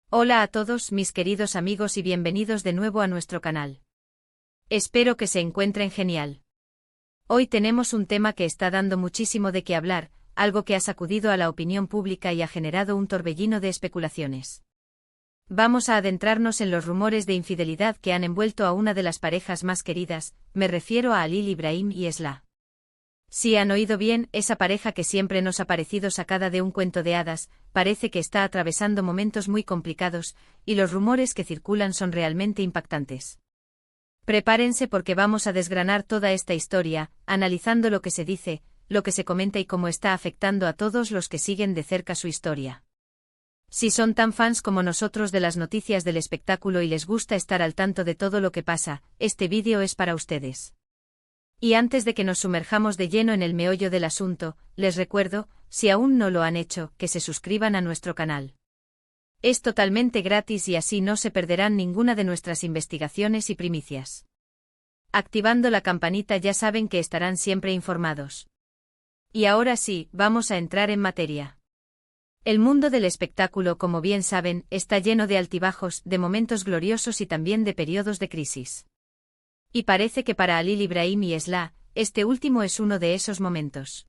Hola a todos mis queridos amigos y bienvenidos de nuevo a nuestro canal. Espero que se encuentren genial. Hoy tenemos un tema que está dando muchísimo de qué hablar, algo que ha sacudido a la opinión pública y ha generado un torbellino de especulaciones. Vamos a adentrarnos en los rumores de infidelidad que han envuelto a una de las parejas más queridas, me refiero a Halil Ibrahim y Esla. Si han oído bien, esa pareja que siempre nos ha parecido sacada de un cuento de hadas, parece que está atravesando momentos muy complicados, y los rumores que circulan son realmente impactantes. Prepárense porque vamos a desgranar toda esta historia, analizando lo que se dice, lo que se comenta y cómo está afectando a todos los que siguen de cerca su historia. Si son tan fans como nosotros de las noticias del espectáculo y les gusta estar al tanto de todo lo que pasa, este vídeo es para ustedes. Y antes de que nos sumerjamos de lleno en el meollo del asunto, les recuerdo, si aún no lo han hecho, que se suscriban a nuestro canal. Es totalmente gratis y así no se perderán ninguna de nuestras investigaciones y primicias. Activando la campanita ya saben que estarán siempre informados. Y ahora sí, vamos a entrar en materia. El mundo del espectáculo, como bien saben, está lleno de altibajos, de momentos gloriosos y también de periodos de crisis. Y parece que para Halil Ibrahim y Esla, este último es uno de esos momentos.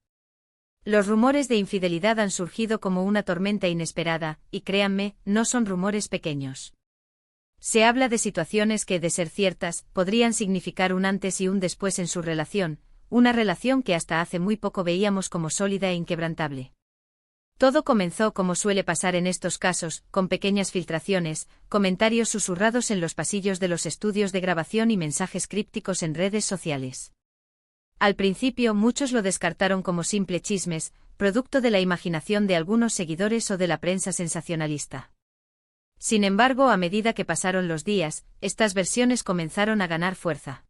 Los rumores de infidelidad han surgido como una tormenta inesperada, y créanme, no son rumores pequeños. Se habla de situaciones que, de ser ciertas, podrían significar un antes y un después en su relación, una relación que hasta hace muy poco veíamos como sólida e inquebrantable. Todo comenzó como suele pasar en estos casos, con pequeñas filtraciones, comentarios susurrados en los pasillos de los estudios de grabación y mensajes crípticos en redes sociales. Al principio muchos lo descartaron como simple chismes, producto de la imaginación de algunos seguidores o de la prensa sensacionalista. Sin embargo, a medida que pasaron los días, estas versiones comenzaron a ganar fuerza.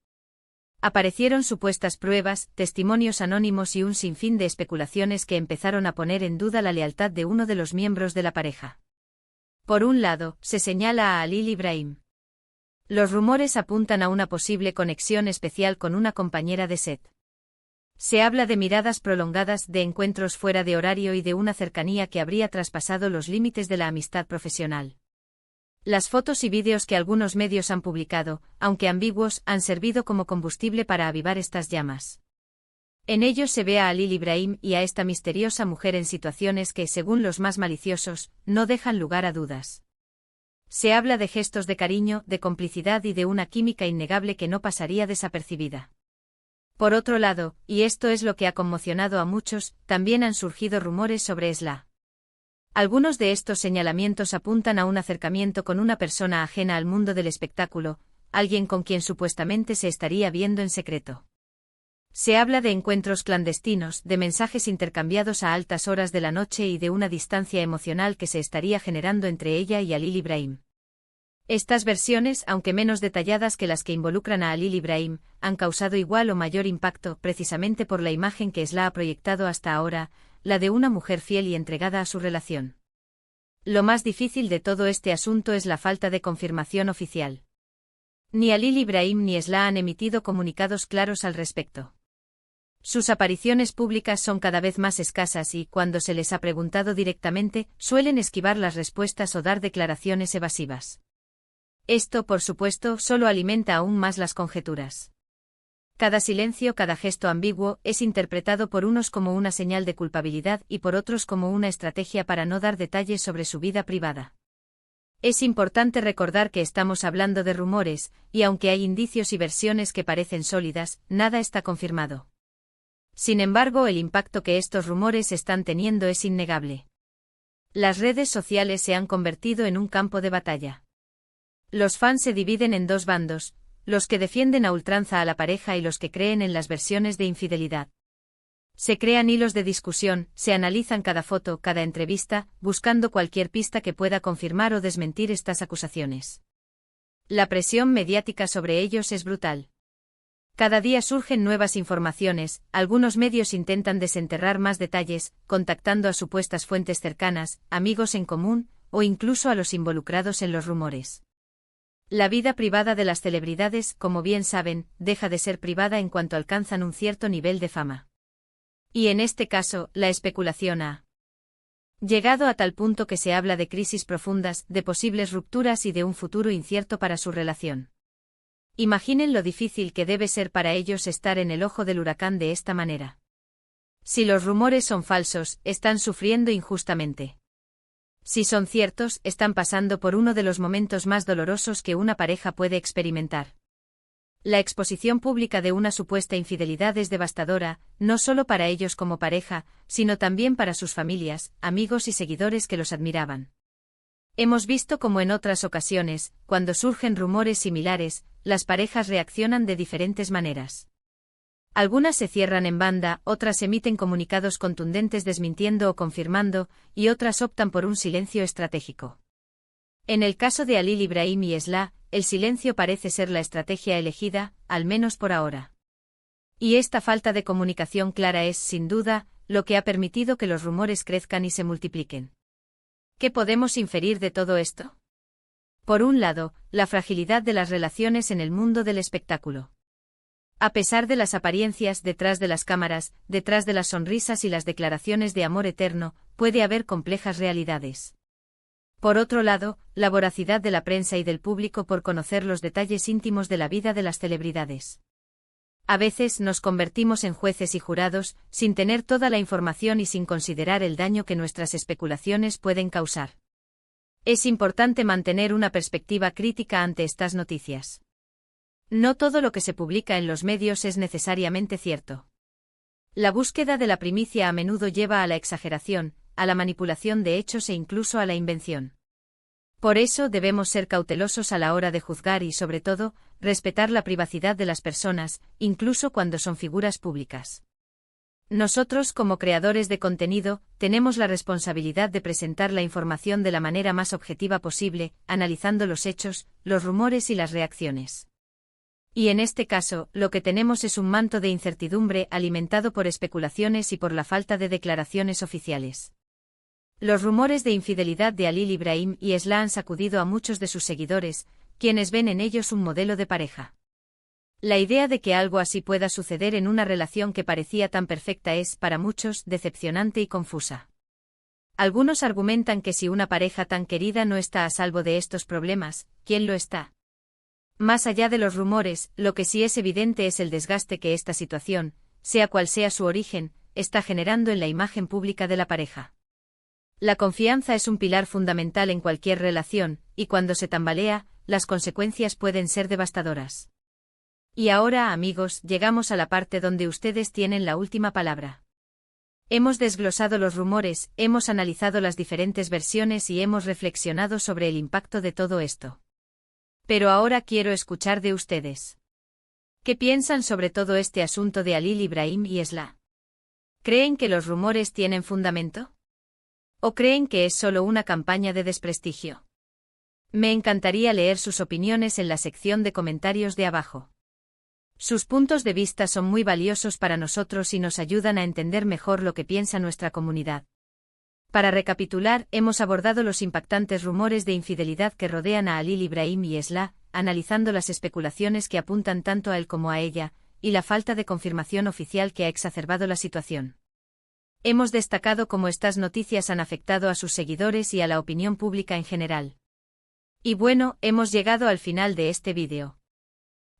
Aparecieron supuestas pruebas, testimonios anónimos y un sinfín de especulaciones que empezaron a poner en duda la lealtad de uno de los miembros de la pareja. Por un lado, se señala a Halil Ibrahim. Los rumores apuntan a una posible conexión especial con una compañera de set. Se habla de miradas prolongadas, de encuentros fuera de horario y de una cercanía que habría traspasado los límites de la amistad profesional. Las fotos y vídeos que algunos medios han publicado, aunque ambiguos, han servido como combustible para avivar estas llamas. En ellos se ve a Halil Ibrahim y a esta misteriosa mujer en situaciones que, según los más maliciosos, no dejan lugar a dudas. Se habla de gestos de cariño, de complicidad y de una química innegable que no pasaría desapercibida. Por otro lado, y esto es lo que ha conmocionado a muchos, también han surgido rumores sobre Esla. Algunos de estos señalamientos apuntan a un acercamiento con una persona ajena al mundo del espectáculo, alguien con quien supuestamente se estaría viendo en secreto. Se habla de encuentros clandestinos, de mensajes intercambiados a altas horas de la noche y de una distancia emocional que se estaría generando entre ella y Halil Ibrahim. Estas versiones, aunque menos detalladas que las que involucran a Halil Ibrahim, han causado igual o mayor impacto precisamente por la imagen que Esla ha proyectado hasta ahora, la de una mujer fiel y entregada a su relación. Lo más difícil de todo este asunto es la falta de confirmación oficial. Ni Halil Ibrahim ni Esla han emitido comunicados claros al respecto. Sus apariciones públicas son cada vez más escasas y, cuando se les ha preguntado directamente, suelen esquivar las respuestas o dar declaraciones evasivas. Esto, por supuesto, solo alimenta aún más las conjeturas. Cada silencio, cada gesto ambiguo, es interpretado por unos como una señal de culpabilidad y por otros como una estrategia para no dar detalles sobre su vida privada. Es importante recordar que estamos hablando de rumores, y aunque hay indicios y versiones que parecen sólidas, nada está confirmado. Sin embargo, el impacto que estos rumores están teniendo es innegable. Las redes sociales se han convertido en un campo de batalla. Los fans se dividen en dos bandos, los que defienden a ultranza a la pareja y los que creen en las versiones de infidelidad. Se crean hilos de discusión, se analizan cada foto, cada entrevista, buscando cualquier pista que pueda confirmar o desmentir estas acusaciones. La presión mediática sobre ellos es brutal. Cada día surgen nuevas informaciones, algunos medios intentan desenterrar más detalles, contactando a supuestas fuentes cercanas, amigos en común, o incluso a los involucrados en los rumores. La vida privada de las celebridades, como bien saben, deja de ser privada en cuanto alcanzan un cierto nivel de fama. Y en este caso, la especulación ha Llegado a tal punto que se habla de crisis profundas, de posibles rupturas y de un futuro incierto para su relación. Imaginen lo difícil que debe ser para ellos estar en el ojo del huracán de esta manera. Si los rumores son falsos, están sufriendo injustamente. Si son ciertos, están pasando por uno de los momentos más dolorosos que una pareja puede experimentar. La exposición pública de una supuesta infidelidad es devastadora, no solo para ellos como pareja, sino también para sus familias, amigos y seguidores que los admiraban. Hemos visto cómo en otras ocasiones, cuando surgen rumores similares, las parejas reaccionan de diferentes maneras. Algunas se cierran en banda, otras emiten comunicados contundentes desmintiendo o confirmando, y otras optan por un silencio estratégico. En el caso de Halil Ibrahim y Esla, el silencio parece ser la estrategia elegida, al menos por ahora. Y esta falta de comunicación clara es, sin duda, lo que ha permitido que los rumores crezcan y se multipliquen. ¿Qué podemos inferir de todo esto? Por un lado, la fragilidad de las relaciones en el mundo del espectáculo. A pesar de las apariencias detrás de las cámaras, detrás de las sonrisas y las declaraciones de amor eterno, puede haber complejas realidades. Por otro lado, la voracidad de la prensa y del público por conocer los detalles íntimos de la vida de las celebridades. A veces nos convertimos en jueces y jurados, sin tener toda la información y sin considerar el daño que nuestras especulaciones pueden causar. Es importante mantener una perspectiva crítica ante estas noticias. No todo lo que se publica en los medios es necesariamente cierto. La búsqueda de la primicia a menudo lleva a la exageración, a la manipulación de hechos e incluso a la invención. Por eso debemos ser cautelosos a la hora de juzgar y, sobre todo, respetar la privacidad de las personas, incluso cuando son figuras públicas. Nosotros, como creadores de contenido, tenemos la responsabilidad de presentar la información de la manera más objetiva posible, analizando los hechos, los rumores y las reacciones. Y en este caso, lo que tenemos es un manto de incertidumbre alimentado por especulaciones y por la falta de declaraciones oficiales. Los rumores de infidelidad de Halil Ibrahim y Esla han sacudido a muchos de sus seguidores, quienes ven en ellos un modelo de pareja. La idea de que algo así pueda suceder en una relación que parecía tan perfecta es, para muchos, decepcionante y confusa. Algunos argumentan que si una pareja tan querida no está a salvo de estos problemas, ¿quién lo está? Más allá de los rumores, lo que sí es evidente es el desgaste que esta situación, sea cual sea su origen, está generando en la imagen pública de la pareja. La confianza es un pilar fundamental en cualquier relación, y cuando se tambalea, las consecuencias pueden ser devastadoras. Y ahora, amigos, llegamos a la parte donde ustedes tienen la última palabra. Hemos desglosado los rumores, hemos analizado las diferentes versiones y hemos reflexionado sobre el impacto de todo esto. Pero ahora quiero escuchar de ustedes. ¿Qué piensan sobre todo este asunto de Halil Ibrahim y Esla? ¿Creen que los rumores tienen fundamento? ¿O creen que es solo una campaña de desprestigio? Me encantaría leer sus opiniones en la sección de comentarios de abajo. Sus puntos de vista son muy valiosos para nosotros y nos ayudan a entender mejor lo que piensa nuestra comunidad. Para recapitular, hemos abordado los impactantes rumores de infidelidad que rodean a Halil Ibrahim y Esla, analizando las especulaciones que apuntan tanto a él como a ella, y la falta de confirmación oficial que ha exacerbado la situación. Hemos destacado cómo estas noticias han afectado a sus seguidores y a la opinión pública en general. Y bueno, hemos llegado al final de este vídeo.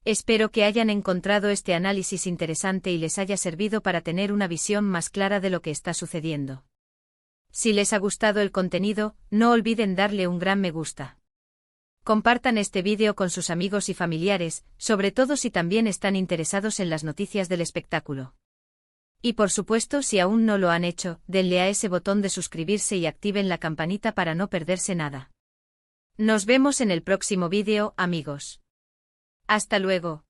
Espero que hayan encontrado este análisis interesante y les haya servido para tener una visión más clara de lo que está sucediendo. Si les ha gustado el contenido, no olviden darle un gran me gusta. Compartan este vídeo con sus amigos y familiares, sobre todo si también están interesados en las noticias del espectáculo. Y por supuesto, si aún no lo han hecho, denle a ese botón de suscribirse y activen la campanita para no perderse nada. Nos vemos en el próximo vídeo, amigos. Hasta luego.